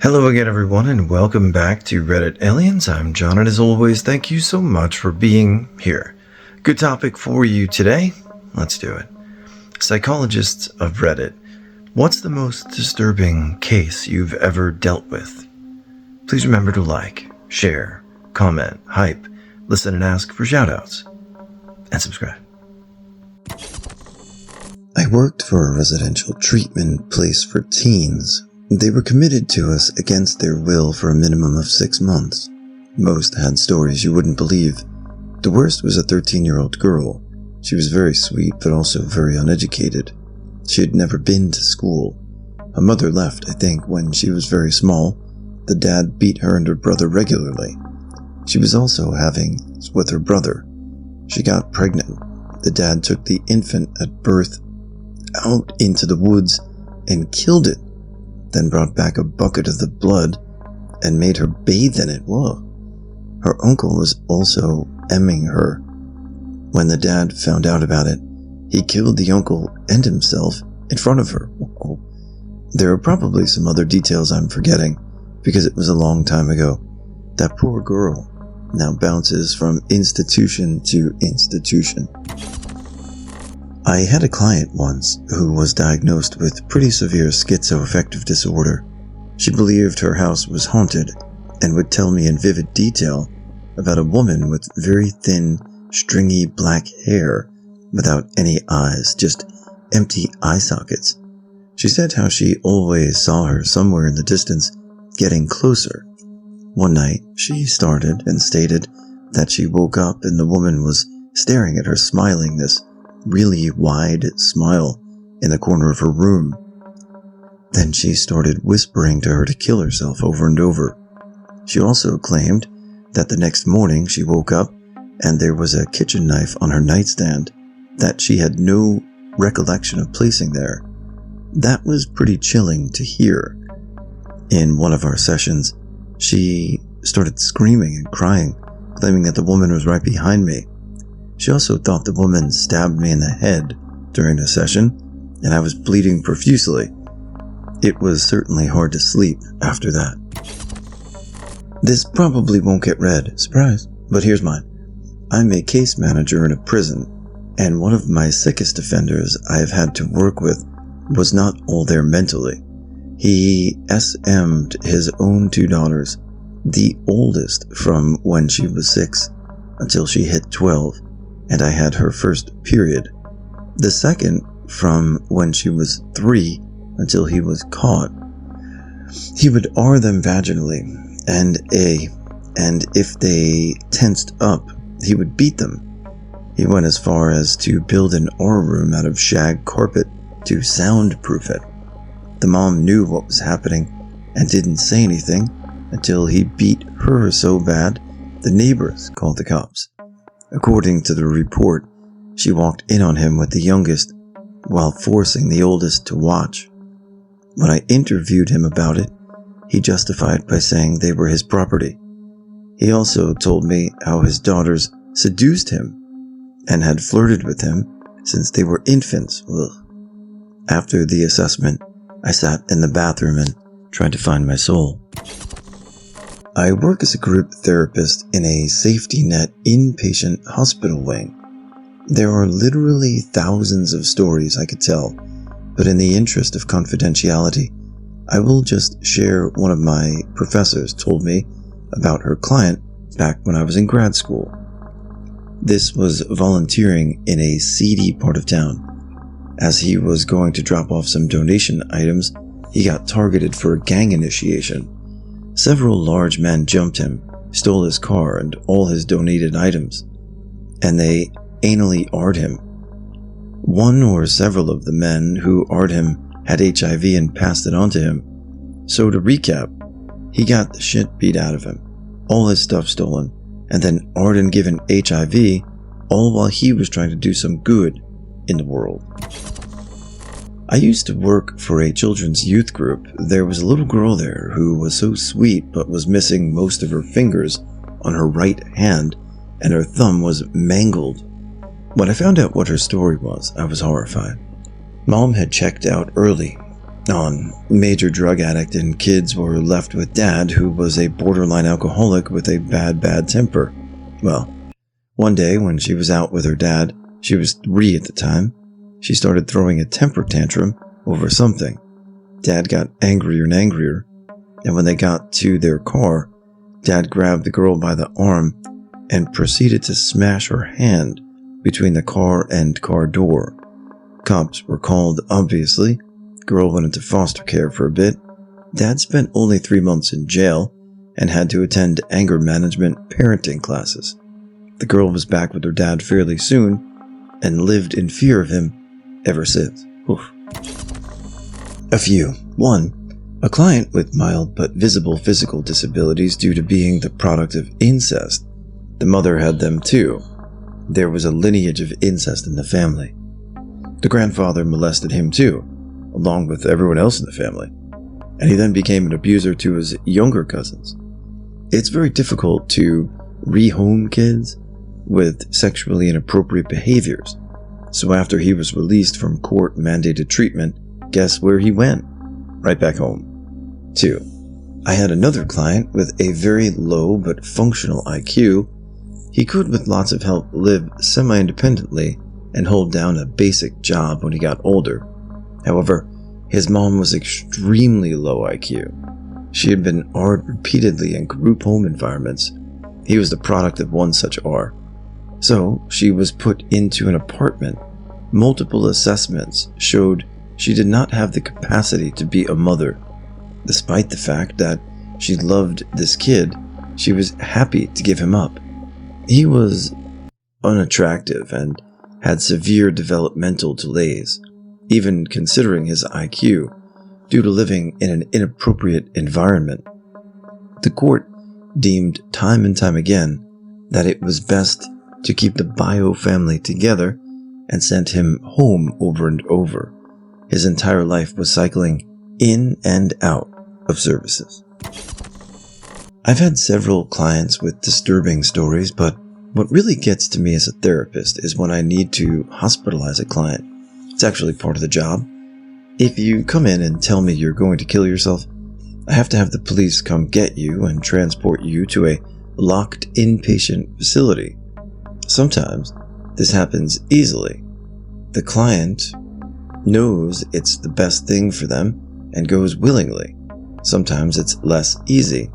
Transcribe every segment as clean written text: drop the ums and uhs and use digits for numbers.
Hello again, everyone, and welcome back to Reddit Aliens. I'm John, and as always, thank you so much for being here. Good topic for you today. Let's do it. Psychologists of Reddit, what's the most disturbing case you've ever dealt with? Please remember to like, share, comment, hype, listen, and ask for shoutouts. And subscribe. I worked for a residential treatment place for teens. They were committed to us against their will for a minimum of 6 months. Most had stories you wouldn't believe. The worst was a 13-year-old girl. She was very sweet, but also very uneducated. She had never been to school. Her mother left, I think, when she was very small. The dad beat her and her brother regularly. She was also having with her brother. She got pregnant. The dad took the infant at birth out into the woods and killed it. Then brought back a bucket of the blood and made her bathe in it. Whoa. Her uncle was also emming her. When the dad found out about it, he killed the uncle and himself in front of her. Whoa. There are probably some other details I'm forgetting because it was a long time ago. That poor girl now bounces from institution to institution. I had a client once who was diagnosed with pretty severe schizoaffective disorder. She believed her house was haunted and would tell me in vivid detail about a woman with very thin, stringy black hair without any eyes, just empty eye sockets. She said how she always saw her somewhere in the distance, getting closer. One night, she started and stated that she woke up and the woman was staring at her, smiling this really wide smile in the corner of her room. Then she started whispering to her to kill herself over and over. She also claimed that the next morning she woke up and there was a kitchen knife on her nightstand that she had no recollection of placing there. That was pretty chilling to hear. In one of our sessions, she started screaming and crying, claiming that the woman was right behind me. She also thought the woman stabbed me in the head during the session, and I was bleeding profusely. It was certainly hard to sleep after that. This probably won't get read, surprise, but here's mine. I'm a case manager in a prison, and one of my sickest offenders I have had to work with was not all there mentally. He SM'd his own 2 daughters, the oldest from when she was 6 until she hit 12. And I had her first period. The second from when she was 3 until he was caught. He would R them vaginally, and if they tensed up, he would beat them. He went as far as to build an R room out of shag carpet to soundproof it. The mom knew what was happening and didn't say anything until he beat her so bad the neighbors called the cops. According to the report, she walked in on him with the youngest while forcing the oldest to watch. When I interviewed him about it, he justified by saying they were his property. He also told me how his daughters seduced him and had flirted with him since they were infants. Ugh. After the assessment, I sat in the bathroom and tried to find my soul. I work as a group therapist in a safety net inpatient hospital wing. There are literally thousands of stories I could tell, but in the interest of confidentiality, I will just share one of my professors told me about her client back when I was in grad school. This was volunteering in a seedy part of town. As he was going to drop off some donation items, he got targeted for a gang initiation. Several large men jumped him, stole his car and all his donated items, and they anally R'd him. One or several of the men who R'd him had HIV and passed it on to him. So to recap, he got the shit beat out of him, all his stuff stolen, and then R'd and given HIV, all while he was trying to do some good in the world. I used to work for a children's youth group. There was a little girl there who was so sweet but was missing most of her fingers on her right hand, and her thumb was mangled. When I found out what her story was, I was horrified. Mom had checked out early, on major drug addict, and kids were left with dad, who was a borderline alcoholic with a bad temper. Well, one day when she was out with her dad, she was 3 at the time, she started throwing a temper tantrum over something. Dad got angrier and angrier, and when they got to their car, Dad grabbed the girl by the arm and proceeded to smash her hand between the car and car door. Cops were called, obviously. Girl went into foster care for a bit. Dad spent only 3 months in jail and had to attend anger management parenting classes. The girl was back with her dad fairly soon and lived in fear of him ever since. Oof. A few. 1. A client with mild but visible physical disabilities due to being the product of incest. The mother had them too. There was a lineage of incest in the family. The grandfather molested him too, along with everyone else in the family, and he then became an abuser to his younger cousins. It's very difficult to rehome kids with sexually inappropriate behaviors, so after he was released from court-mandated treatment, guess where he went? Right back home. 2. I had another client with a very low but functional IQ. He could, with lots of help, live semi-independently and hold down a basic job when he got older. However, his mom was extremely low IQ. She had been R'd repeatedly in group home environments. He was the product of one such R. So, she was put into an apartment. Multiple assessments showed she did not have the capacity to be a mother. Despite the fact that she loved this kid, she was happy to give him up. He was unattractive and had severe developmental delays, even considering his IQ, due to living in an inappropriate environment. The court deemed time and time again that it was best to keep the bio family together and sent him home over and over. His entire life was cycling in and out of services. I've had several clients with disturbing stories, but what really gets to me as a therapist is when I need to hospitalize a client. It's actually part of the job. If you come in and tell me you're going to kill yourself, I have to have the police come get you and transport you to a locked inpatient facility. Sometimes this happens easily. The client knows it's the best thing for them and goes willingly. Sometimes it's less easy.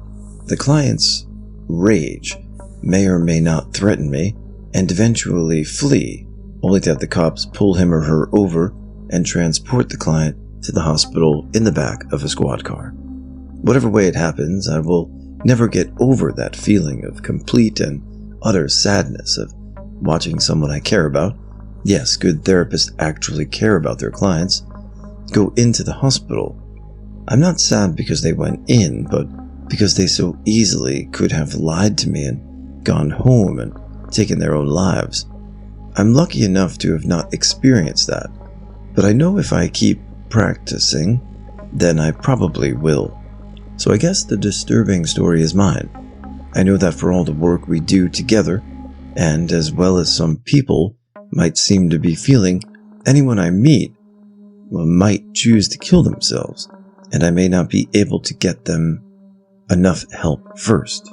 The client's rage may or may not threaten me and eventually flee, only to have the cops pull him or her over and transport the client to the hospital in the back of a squad car. Whatever way it happens, I will never get over that feeling of complete and utter sadness of watching someone I care about, yes, good therapists actually care about their clients, go into the hospital. I'm not sad because they went in, but because they so easily could have lied to me and gone home and taken their own lives. I'm lucky enough to have not experienced that, but I know if I keep practicing, then I probably will. So I guess the disturbing story is mine. I know that for all the work we do together, and as well as some people might seem to be feeling, anyone I meet might choose to kill themselves, and I may not be able to get them enough help first.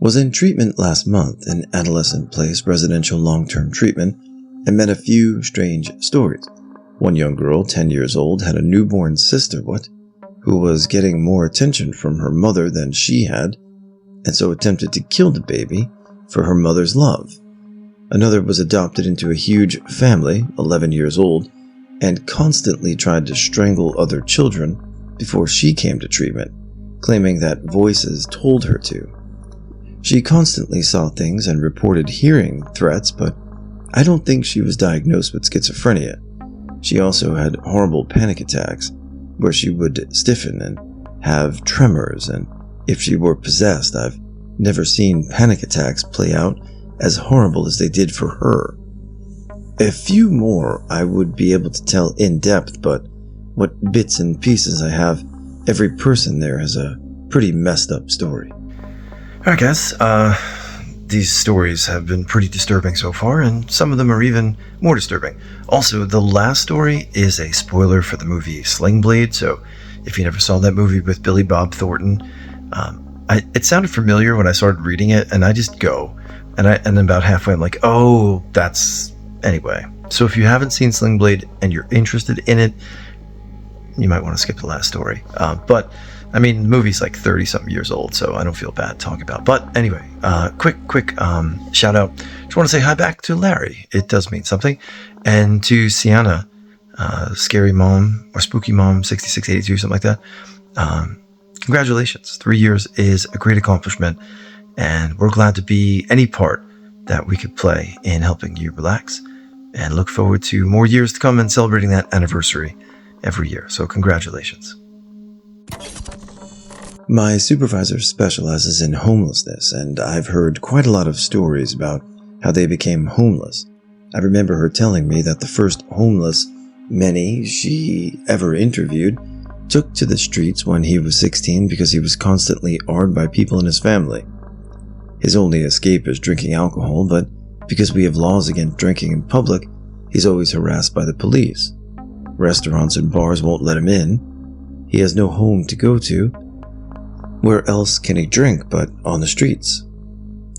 Was in treatment last month in Adolescent Place residential long-term treatment and met a few strange stories. One young girl, 10 years old, had a newborn sister, who was getting more attention from her mother than she had, and so attempted to kill the baby for her mother's love. Another was adopted into a huge family, 11 years old, and constantly tried to strangle other children before she came to treatment, claiming that voices told her to. She constantly saw things and reported hearing threats, but I don't think she was diagnosed with schizophrenia. She also had horrible panic attacks, where she would stiffen and have tremors, and if she were possessed, I've never seen panic attacks play out as horrible as they did for her. A few more I would be able to tell in depth, but what bits and pieces I have, every person there has a pretty messed up story. Alright guys, these stories have been pretty disturbing so far, and some of them are even more disturbing. Also, the last story is a spoiler for the movie Sling Blade, so if you never saw that movie with Billy Bob Thornton, it sounded familiar when I started reading it, and I just go. And then about halfway, I'm like, oh, that's... Anyway. So if you haven't seen Sling Blade and you're interested in it, you might want to skip the last story. But, I mean, the movie's like 30-something years old, so I don't feel bad talking about it. But anyway, quick shout out. Just want to say hi back to Larry. It does mean something. And to Sienna, Scary Mom, or Spooky Mom 6682, something like that. Congratulations. 3 years is a great accomplishment, and we're glad to be any part that we could play in helping you relax, and look forward to more years to come and celebrating that anniversary every year. So congratulations. My supervisor specializes in homelessness, and I've heard quite a lot of stories about how they became homeless. I remember her telling me that the first homeless many she ever interviewed took to the streets when he was 16 because he was constantly awed by people in his family. His only escape is drinking alcohol, but because we have laws against drinking in public, he's always harassed by the police. Restaurants and bars won't let him in. He has no home to go to. Where else can he drink but on the streets?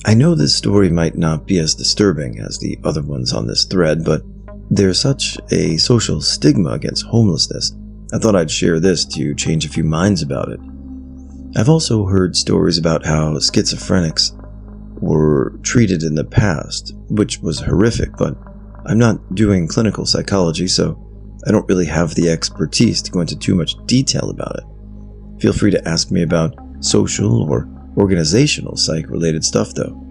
I know this story might not be as disturbing as the other ones on this thread, but there's such a social stigma against homelessness. I thought I'd share this to change a few minds about it. I've also heard stories about how schizophrenics were treated in the past, which was horrific, but I'm not doing clinical psychology, so I don't really have the expertise to go into too much detail about it. Feel free to ask me about social or organizational psych-related stuff, though.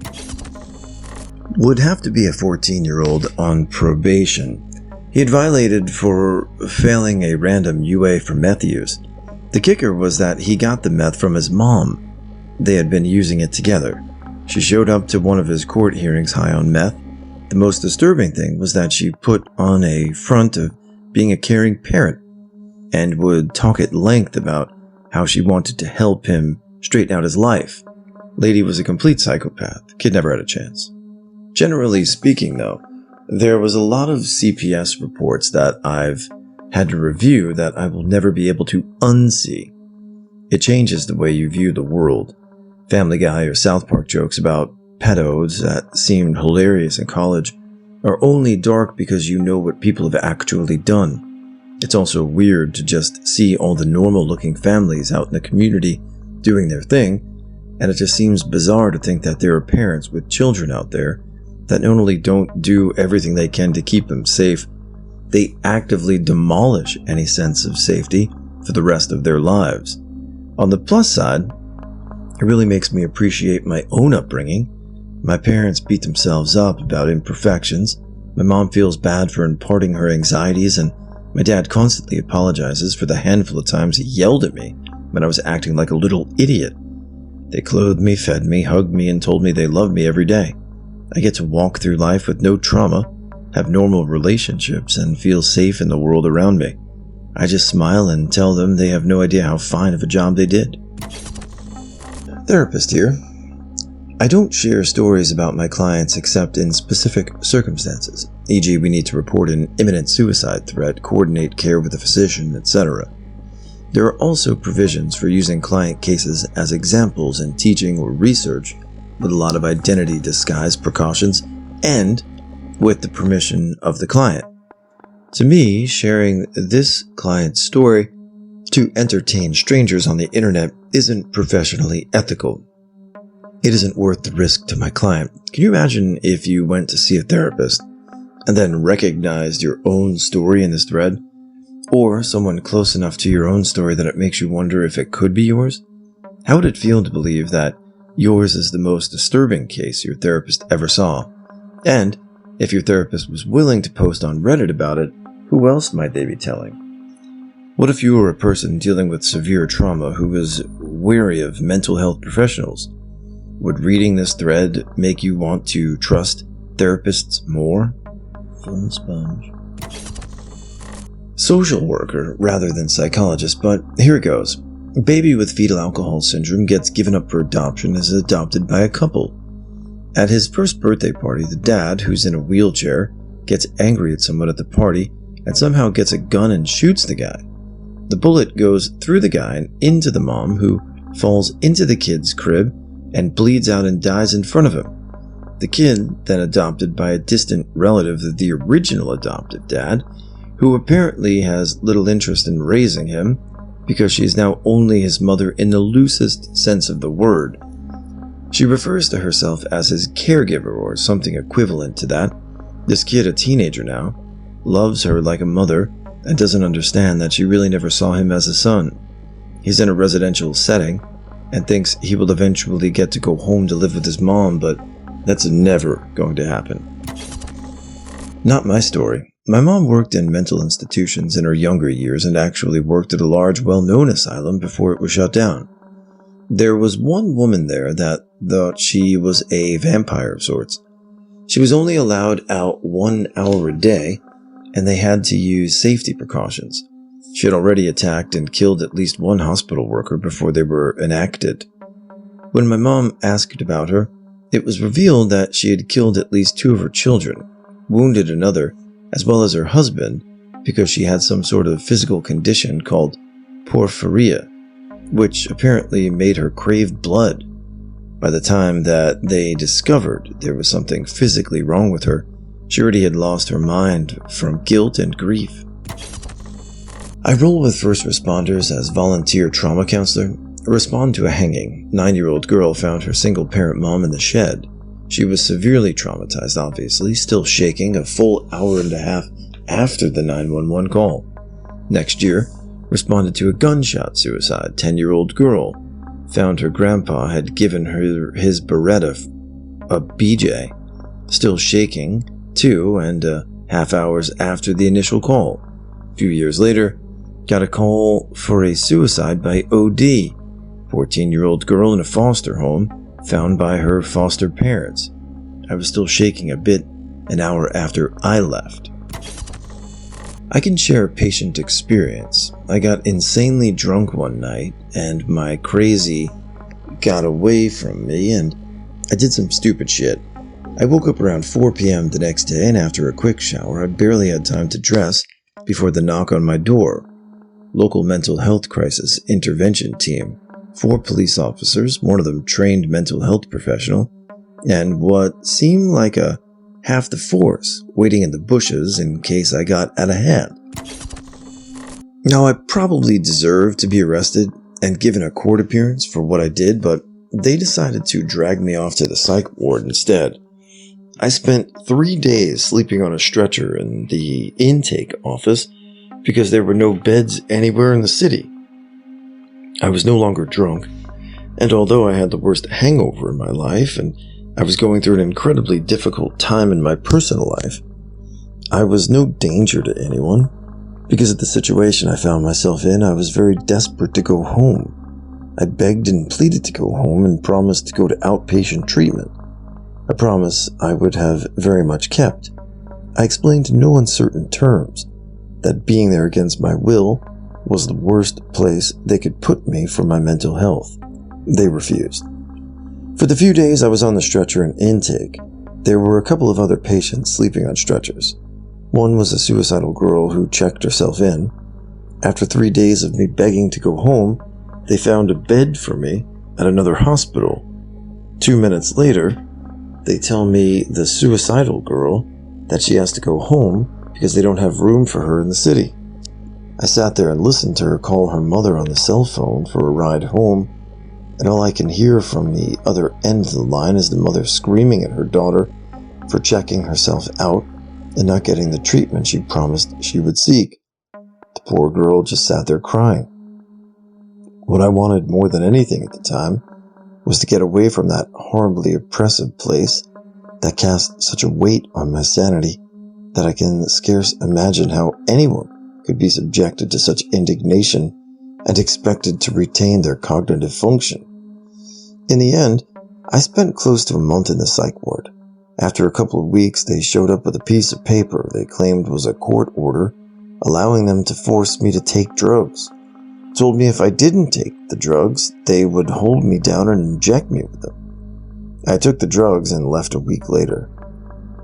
Would have to be a 14-year-old on probation. He had violated for failing a random UA for meth use. The kicker was that he got the meth from his mom. They had been using it together. She showed up to one of his court hearings high on meth. The most disturbing thing was that she put on a front of being a caring parent and would talk at length about how she wanted to help him straighten out his life. Lady was a complete psychopath. Kid never had a chance. Generally speaking, though, there was a lot of CPS reports that I've had to review that I will never be able to unsee. It changes the way you view the world. Family Guy or South Park jokes about pedos that seemed hilarious in college are only dark because you know what people have actually done. It's also weird to just see all the normal-looking families out in the community doing their thing, and it just seems bizarre to think that there are parents with children out there that not only don't do everything they can to keep them safe, they actively demolish any sense of safety for the rest of their lives. On the plus side, it really makes me appreciate my own upbringing. My parents beat themselves up about imperfections. My mom feels bad for imparting her anxieties, and my dad constantly apologizes for the handful of times he yelled at me when I was acting like a little idiot. They clothed me, fed me, hugged me, and told me they loved me every day. I get to walk through life with no trauma, have normal relationships, and feel safe in the world around me. I just smile and tell them they have no idea how fine of a job they did. Therapist here. I don't share stories about my clients except in specific circumstances, e.g. we need to report an imminent suicide threat, coordinate care with a physician, etc. There are also provisions for using client cases as examples in teaching or research, with a lot of identity disguise precautions, and with the permission of the client. To me, sharing this client's story to entertain strangers on the internet isn't professionally ethical. It isn't worth the risk to my client. Can you imagine if you went to see a therapist and then recognized your own story in this thread? Or someone close enough to your own story that it makes you wonder if it could be yours? How would it feel to believe that yours is the most disturbing case your therapist ever saw? And if your therapist was willing to post on Reddit about it, who else might they be telling? What if you were a person dealing with severe trauma who was wary of mental health professionals? Would reading this thread make you want to trust therapists more? Fun sponge. Social worker rather than psychologist, but here it goes. A baby with fetal alcohol syndrome gets given up for adoption and is adopted by a couple. At his first birthday party, the dad, who's in a wheelchair, gets angry at someone at the party and somehow gets a gun and shoots the guy. The bullet goes through the guy and into the mom, who falls into the kid's crib and bleeds out and dies in front of him. The kid, then adopted by a distant relative of the original adoptive dad, who apparently has little interest in raising him because she is now only his mother in the loosest sense of the word. She refers to herself as his caregiver or something equivalent to that. This kid, a teenager now, loves her like a mother and doesn't understand that she really never saw him as a son. He's in a residential setting and thinks he will eventually get to go home to live with his mom, but that's never going to happen. Not my story. My mom worked in mental institutions in her younger years and actually worked at a large, well-known asylum before it was shut down. There was one woman there that thought she was a vampire of sorts. She was only allowed out 1 hour a day, and they had to use safety precautions. She had already attacked and killed at least one hospital worker before they were enacted. When my mom asked about her, it was revealed that she had killed at least 2 of her children, wounded another, as well as her husband, because she had some sort of physical condition called porphyria, which apparently made her crave blood. By the time that they discovered there was something physically wrong with her, she already had lost her mind from guilt and grief. I roll with first responders as volunteer trauma counselor. I respond to a hanging. 9-year-old girl found her single-parent mom in the shed. She was severely traumatized, obviously, still shaking a full hour and a half after the 911 call. Next year, responded to a gunshot suicide. 10-year-old girl found her grandpa had given her his Beretta, a BJ, still shaking 2.5 hours after the initial call. A few years later, got a call for a suicide by OD. 14-year-old girl in a foster home found by her foster parents. I was still shaking a bit an hour after I left. I can share a patient experience. I got insanely drunk one night and my crazy got away from me and I did some stupid shit. I woke up around 4 p.m. the next day and after a quick shower, I barely had time to dress before the knock on my door. Local mental health crisis intervention team. 4 police officers, one of them trained mental health professional, and what seemed like a half the force waiting in the bushes in case I got out of hand. Now, I probably deserved to be arrested and given a court appearance for what I did, but they decided to drag me off to the psych ward instead. I spent 3 days sleeping on a stretcher in the intake office because there were no beds anywhere in the city. I was no longer drunk, and although I had the worst hangover in my life and I was going through an incredibly difficult time in my personal life, I was no danger to anyone. Because of the situation I found myself in, I was very desperate to go home. I begged and pleaded to go home and promised to go to outpatient treatment, a promise I would have very much kept. I explained in no uncertain terms that being there against my will was the worst place they could put me for my mental health. They refused. For the few days I was on the stretcher in intake, there were a couple of other patients sleeping on stretchers. One was a suicidal girl who checked herself in. After 3 days of me begging to go home, they found a bed for me at another hospital. 2 minutes later, they tell me, the suicidal girl, that she has to go home because they don't have room for her in the city. I sat there and listened to her call her mother on the cell phone for a ride home, and all I can hear from the other end of the line is the mother screaming at her daughter for checking herself out and not getting the treatment she promised she would seek. The poor girl just sat there crying. What I wanted more than anything at the time was to get away from that horribly oppressive place that cast such a weight on my sanity that I can scarce imagine how anyone could be subjected to such indignation and expected to retain their cognitive function. In the end, I spent close to a month in the psych ward. After a couple of weeks, they showed up with a piece of paper they claimed was a court order allowing them to force me to take drugs. Told me if I didn't take the drugs, they would hold me down and inject me with them. I took the drugs and left a week later.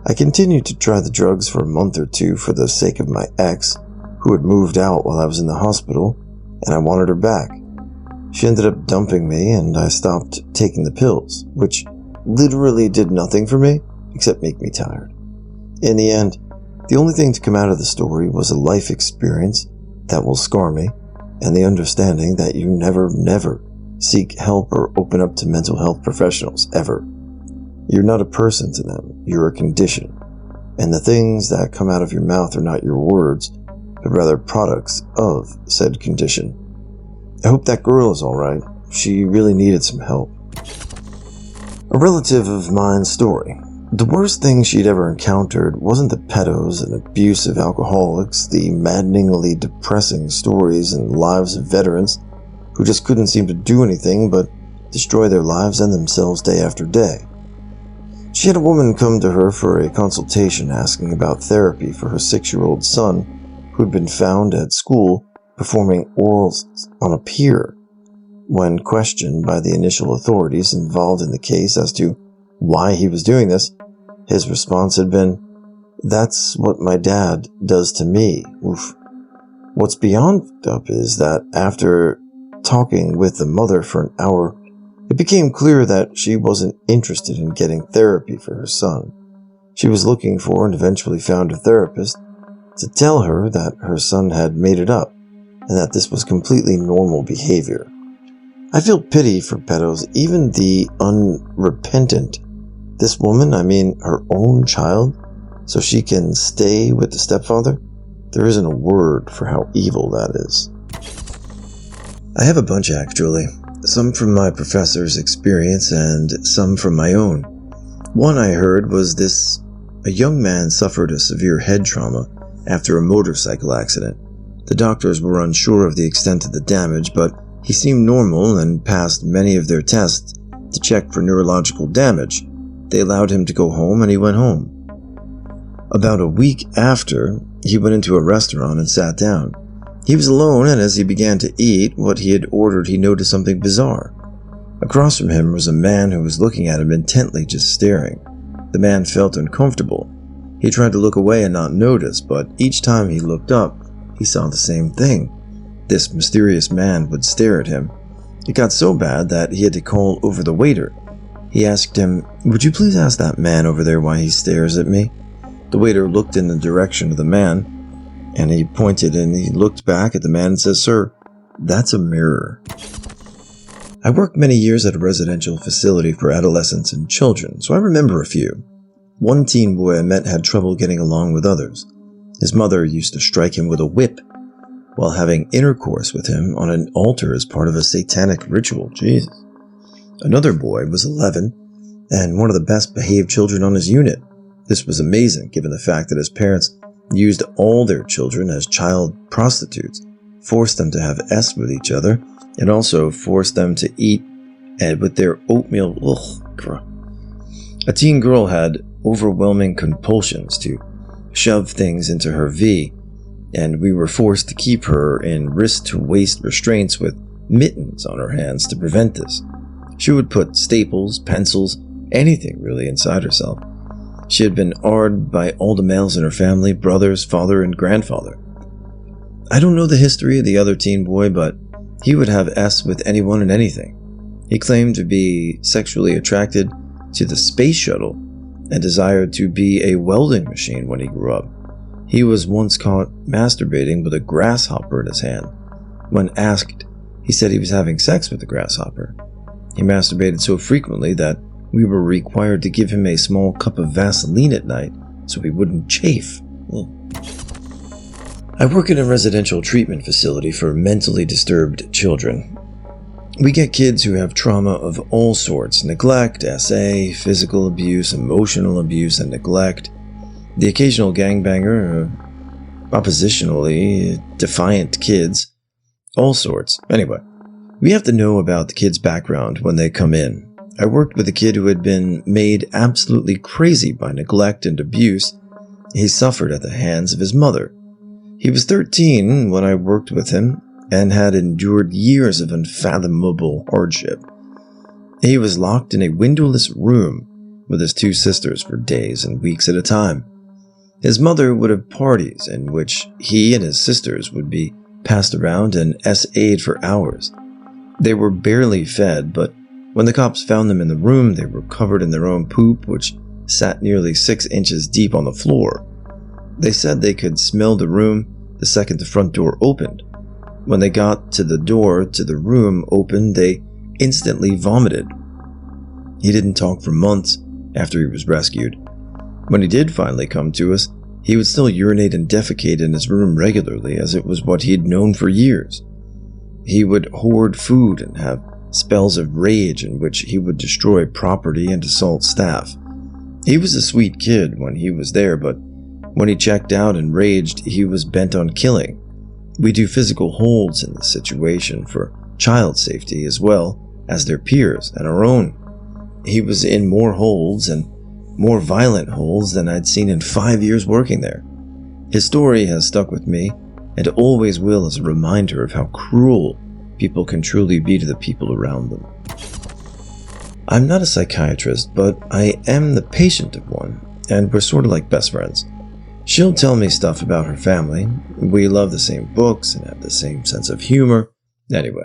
I continued to try the drugs for a month or two for the sake of my ex, who had moved out while I was in the hospital, and I wanted her back. She ended up dumping me, and I stopped taking the pills, which literally did nothing for me except make me tired. In the end, the only thing to come out of the story was a life experience that will scar me, and the understanding that you never seek help or open up to mental health professionals, ever. You're not a person to them, you're a condition. And the things that come out of your mouth are not your words, but rather products of said condition. I hope that girl is alright. She really needed some help. A relative of mine's story. The worst thing she'd ever encountered wasn't the pedos and abusive alcoholics, the maddeningly depressing stories and lives of veterans who just couldn't seem to do anything but destroy their lives and themselves day after day. She had a woman come to her for a consultation asking about therapy for her 6-year-old son who had been found at school performing orals on a peer. When questioned by the initial authorities involved in the case as to why he was doing this, his response had been, "That's what my dad does to me." Oof. What's beyond fucked up is that after talking with the mother for an hour, it became clear that she wasn't interested in getting therapy for her son. She was looking for and eventually found a therapist to tell her that her son had made it up and that this was completely normal behavior. I feel pity for pedos, even the unrepentant. This woman, her own child, so she can stay with the stepfather? There isn't a word for how evil that is. I have a bunch actually. Some from my professor's experience and some from my own. One I heard was this: a young man suffered a severe head trauma after a motorcycle accident. The doctors were unsure of the extent of the damage, but he seemed normal and passed many of their tests to check for neurological damage. They allowed him to go home and he went home. About a week after, he went into a restaurant and sat down. He was alone, and as he began to eat what he had ordered, he noticed something bizarre. Across from him was a man who was looking at him intently, just staring. The man felt uncomfortable. He tried to look away and not notice, but each time he looked up, he saw the same thing. This mysterious man would stare at him. It got so bad that he had to call over the waiter. He asked him, "Would you please ask that man over there why he stares at me?" The waiter looked in the direction of the man, and he pointed and he looked back at the man and said, "Sir, that's a mirror." I worked many years at a residential facility for adolescents and children, so I remember a few. One teen boy I met had trouble getting along with others. His mother used to strike him with a whip while having intercourse with him on an altar as part of a satanic ritual. Jesus. Another boy was 11 and one of the best behaved children on his unit. This was amazing given the fact that his parents used all their children as child prostitutes, forced them to have S with each other, and also forced them to eat with their oatmeal. Ugh. A teen girl had overwhelming compulsions to shove things into her V, and we were forced to keep her in wrist-to-waist restraints with mittens on her hands to prevent this. She would put staples, pencils, anything really inside herself. She had been AR'd by all the males in her family, brothers, father, and grandfather. I don't know the history of the other teen boy, but he would have S with anyone and anything. He claimed to be sexually attracted to the space shuttle and desired to be a welding machine when he grew up. He was once caught masturbating with a grasshopper in his hand. When asked, he said he was having sex with the grasshopper. He masturbated so frequently that we were required to give him a small cup of Vaseline at night so he wouldn't chafe. I work in a residential treatment facility for mentally disturbed children. We get kids who have trauma of all sorts: neglect, SA, physical abuse, emotional abuse, and neglect. The occasional gangbanger, oppositionally defiant kids, all sorts. Anyway, we have to know about the kid's background when they come in. I worked with a kid who had been made absolutely crazy by neglect and abuse he suffered at the hands of his mother. He was 13 when I worked with him and had endured years of unfathomable hardship. He was locked in a windowless room with his two sisters for days and weeks at a time. His mother would have parties in which he and his sisters would be passed around and SA'd for hours. They were barely fed, but when the cops found them in the room, they were covered in their own poop, which sat nearly 6 inches deep on the floor. They said they could smell the room the second the front door opened. When they got to the door to the room open, they instantly vomited. He didn't talk for months after he was rescued. When he did finally come to us, he would still urinate and defecate in his room regularly, as it was what he had known for years. He would hoard food and have spells of rage in which he would destroy property and assault staff. He was a sweet kid when he was there, but when he checked out and raged, he was bent on killing. We do physical holds in this situation for child safety as well as their peers and our own. He was in more holds and more violent holds than I'd seen in 5 years working there. His story has stuck with me and always will as a reminder of how cruel people can truly be to the people around them. I'm not a psychiatrist, but I am the patient of one, and we're sort of like best friends. She'll tell me stuff about her family. We love the same books and have the same sense of humor. Anyway,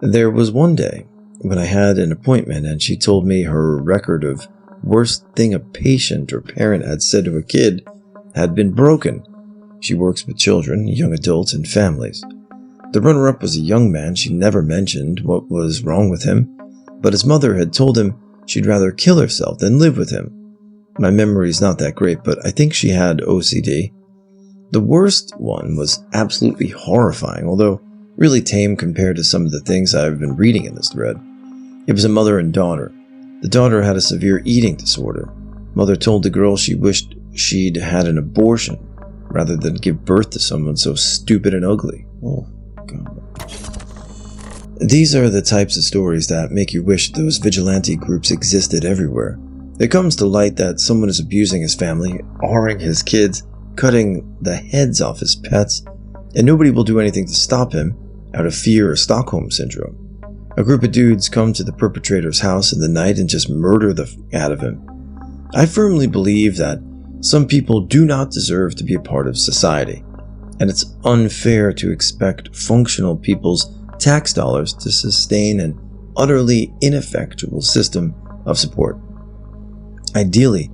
there was one day when I had an appointment and she told me her record of worst thing a patient or parent had said to a kid had been broken. She works with children, young adults, and families. The runner-up was a young man. She never mentioned what was wrong with him, but his mother had told him she'd rather kill herself than live with him. My memory's not that great, but I think she had OCD. The worst one was absolutely horrifying, although really tame compared to some of the things I've been reading in this thread. It was a mother and daughter. The daughter had a severe eating disorder. Mother told the girl she wished she'd had an abortion rather than give birth to someone so stupid and ugly. Oh, God. These are the types of stories that make you wish those vigilante groups existed everywhere. It comes to light that someone is abusing his family, harming his kids, cutting the heads off his pets, and nobody will do anything to stop him out of fear or Stockholm Syndrome. A group of dudes come to the perpetrator's house in the night and just murder the out of him. I firmly believe that some people do not deserve to be a part of society, and it's unfair to expect functional people's tax dollars to sustain an utterly ineffectual system of support. Ideally,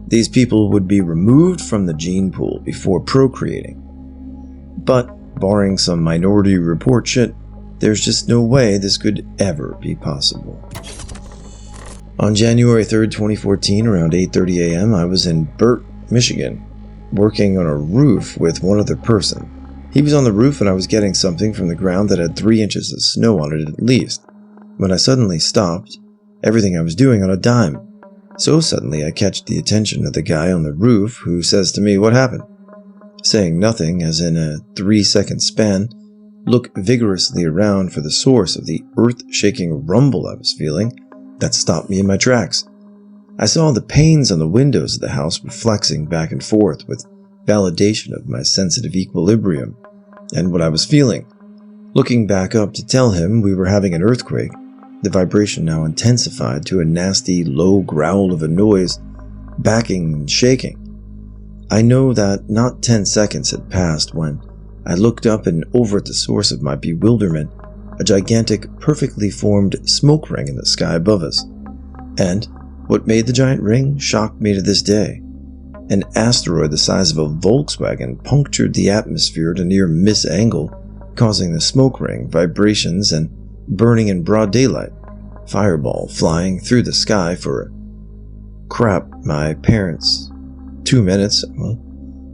these people would be removed from the gene pool before procreating. But, barring some Minority Report shit, there's just no way this could ever be possible. On January 3rd, 2014, around 8:30 a.m., I was in Burt, Michigan, working on a roof with one other person. He was on the roof and I was getting something from the ground that had 3 inches of snow on it at least, when I suddenly stopped everything I was doing on a dime. So suddenly I catch the attention of the guy on the roof who says to me, "What happened?" Saying nothing, as in a 3-second span, look vigorously around for the source of the earth-shaking rumble I was feeling that stopped me in my tracks. I saw the panes on the windows of the house were flexing back and forth with validation of my sensitive equilibrium and what I was feeling. Looking back up to tell him we were having an earthquake, the vibration now intensified to a nasty, low growl of a noise, backing and shaking. I know that not 10 seconds had passed when I looked up and over at the source of my bewilderment, a gigantic, perfectly formed smoke ring in the sky above us. And what made the giant ring shocked me to this day. An asteroid the size of a Volkswagen punctured the atmosphere at a near miss angle, causing the smoke ring vibrations and burning in broad daylight, fireball flying through the sky for my parents. 2 minutes,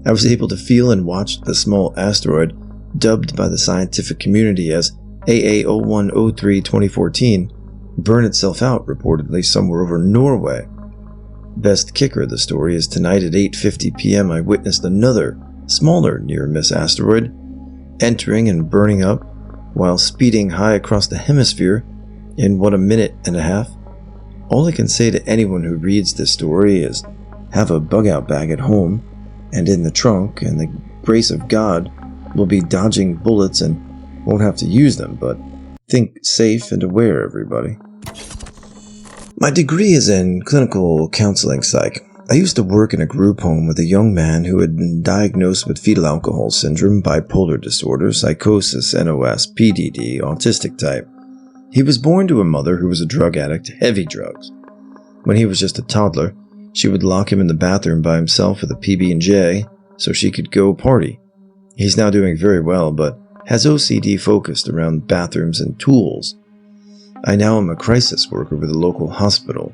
I was able to feel and watch the small asteroid, dubbed by the scientific community as AA0103-2014, burn itself out reportedly somewhere over Norway. Best kicker of the story is tonight at 8:50 p.m. I witnessed another, smaller near-miss asteroid entering and burning up while speeding high across the hemisphere in what, a minute and a half. All I can say to anyone who reads this story is have a bug-out bag at home and in the trunk, and the grace of God will be dodging bullets and won't have to use them, but think safe and aware, everybody. My degree is in clinical counseling psych. I used to work in a group home with a young man who had been diagnosed with fetal alcohol syndrome, bipolar disorder, psychosis, NOS, PDD, autistic type. He was born to a mother who was a drug addict, heavy drugs. When he was just a toddler, she would lock him in the bathroom by himself with a PB&J so she could go party. He's now doing very well, but has OCD focused around bathrooms and tools. I now am a crisis worker with a local hospital.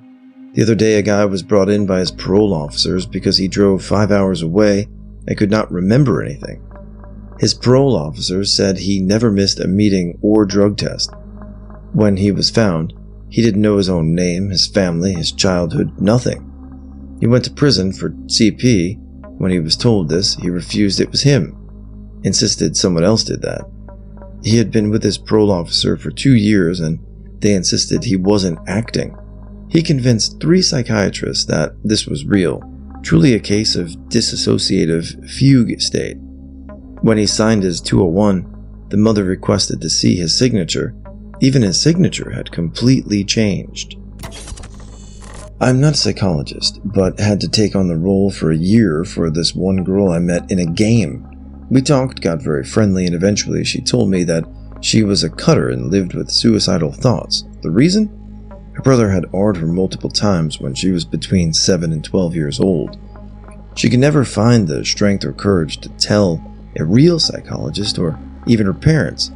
The other day, a guy was brought in by his parole officers because he drove 5 hours away and could not remember anything. His parole officers said he never missed a meeting or drug test. When he was found, he didn't know his own name, his family, his childhood, nothing. He went to prison for CP. When he was told this, he refused it was him, insisted someone else did that. He had been with his parole officer for 2 years and they insisted he wasn't acting. He convinced 3 psychiatrists that this was real, truly a case of dissociative fugue state. When he signed his 201, the mother requested to see his signature. Even his signature had completely changed. I'm not a psychologist, but had to take on the role for a year for this one girl I met in a game. We talked, got very friendly, and eventually she told me that she was a cutter and lived with suicidal thoughts. The reason? Her brother had AR'd her multiple times when she was between 7 and 12 years old. She could never find the strength or courage to tell a real psychologist or even her parents.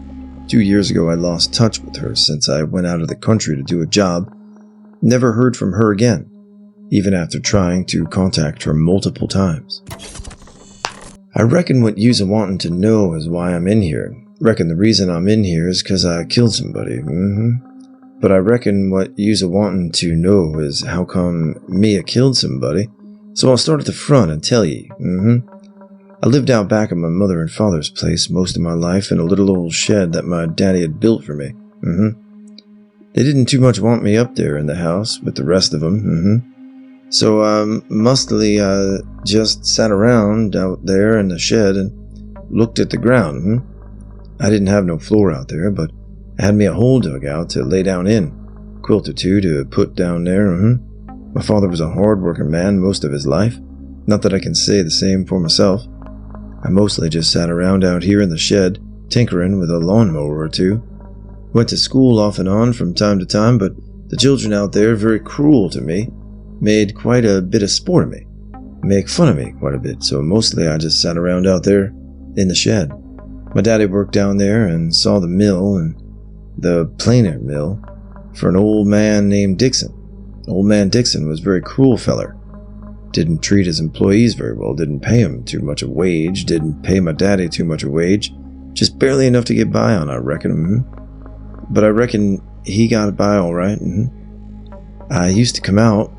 2 years ago, I lost touch with her since I went out of the country to do a job. Never heard from her again, even after trying to contact her multiple times. I reckon what you's a wanting to know is why I'm in here. Reckon the reason I'm in here is 'cause I killed somebody. But I reckon what you's a wanting to know is how come me killed somebody. So I'll start at the front and tell ye. I lived out back of my mother and father's place most of my life in a little old shed that my daddy had built for me. They didn't too much want me up there in the house with the rest of them. So mostly I just sat around out there in the shed and looked at the ground. I didn't have no floor out there, but I had me a hole dug out to lay down in, quilt or two to put down there. My father was a hard-working man most of his life. Not that I can say the same for myself. I mostly just sat around out here in the shed, tinkering with a lawnmower or two. Went to school off and on from time to time, but the children out there, very cruel to me, made quite a bit of sport of me, make fun of me quite a bit, so mostly I just sat around out there in the shed. My daddy worked down there and saw the mill and the planer mill for an old man named Dixon. Old man Dixon was a very cruel feller. Didn't treat his employees very well, didn't pay him too much a wage, didn't pay my daddy too much a wage, just barely enough to get by on, I reckon. But I reckon he got by all right. I used to come out,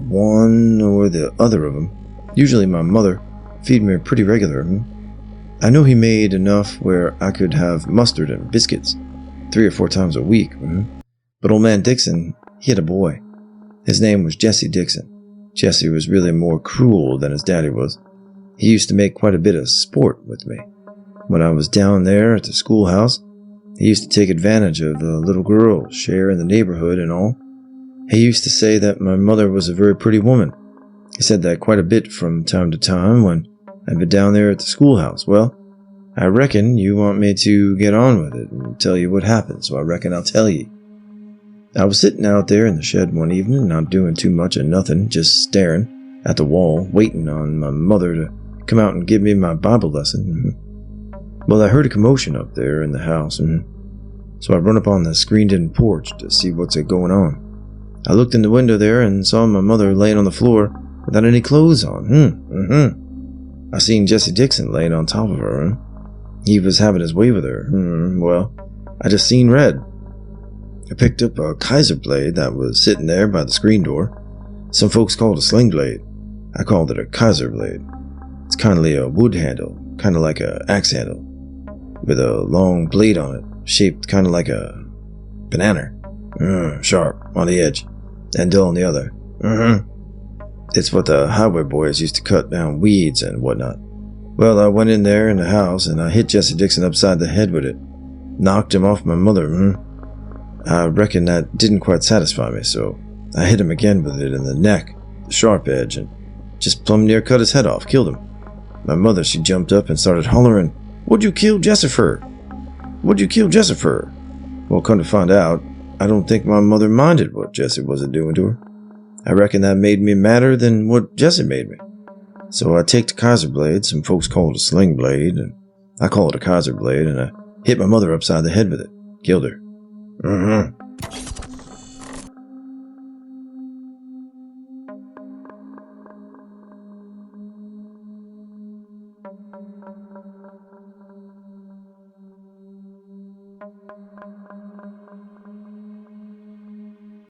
one or the other of them, usually my mother, feed me pretty regular. I know he made enough where I could have mustard and biscuits 3 or 4 times a week. But old man Dixon, he had a boy. His name was Jesse Dixon. Jesse was really more cruel than his daddy was. He used to make quite a bit of sport with me. When I was down there at the schoolhouse, he used to take advantage of a little girl, share in the neighborhood and all. He used to say that my mother was a very pretty woman. He said that quite a bit from time to time when I'd been down there at the schoolhouse. Well, I reckon you want me to get on with it and tell you what happened, so I reckon I'll tell you. I was sitting out there in the shed one evening, not doing too much of nothing, just staring at the wall, waiting on my mother to come out and give me my Bible lesson. Well, I heard a commotion up there in the house, so I run up on the screened-in porch to see what's going on. I looked in the window there and saw my mother laying on the floor without any clothes on. I seen Jesse Dixon laying on top of her. He was having his way with her. Well, I just seen red. I picked up a Kaiser blade that was sitting there by the screen door. Some folks call it a Sling Blade. I called it a Kaiser blade. It's kindly a wood handle, kind of like a axe handle, with a long blade on it, shaped kind of like a banana. Sharp on the edge, and dull on the other. It's what the highway boys used to cut down weeds and whatnot. Well, I went in there in the house, and I hit Jesse Dixon upside the head with it. Knocked him off my mother. I reckon that didn't quite satisfy me, so I hit him again with it in the neck, the sharp edge, and just plumb near cut his head off, killed him. My mother, she jumped up and started hollering, "What'd you kill Jesse for? What'd you kill Jesse for?" Well, come to find out, I don't think my mother minded what Jesse was doing to her. I reckon that made me madder than what Jesse made me. So I take the Kaiser blade, some folks call it a Sling Blade, and I call it a Kaiser blade, and I hit my mother upside the head with it. Killed her.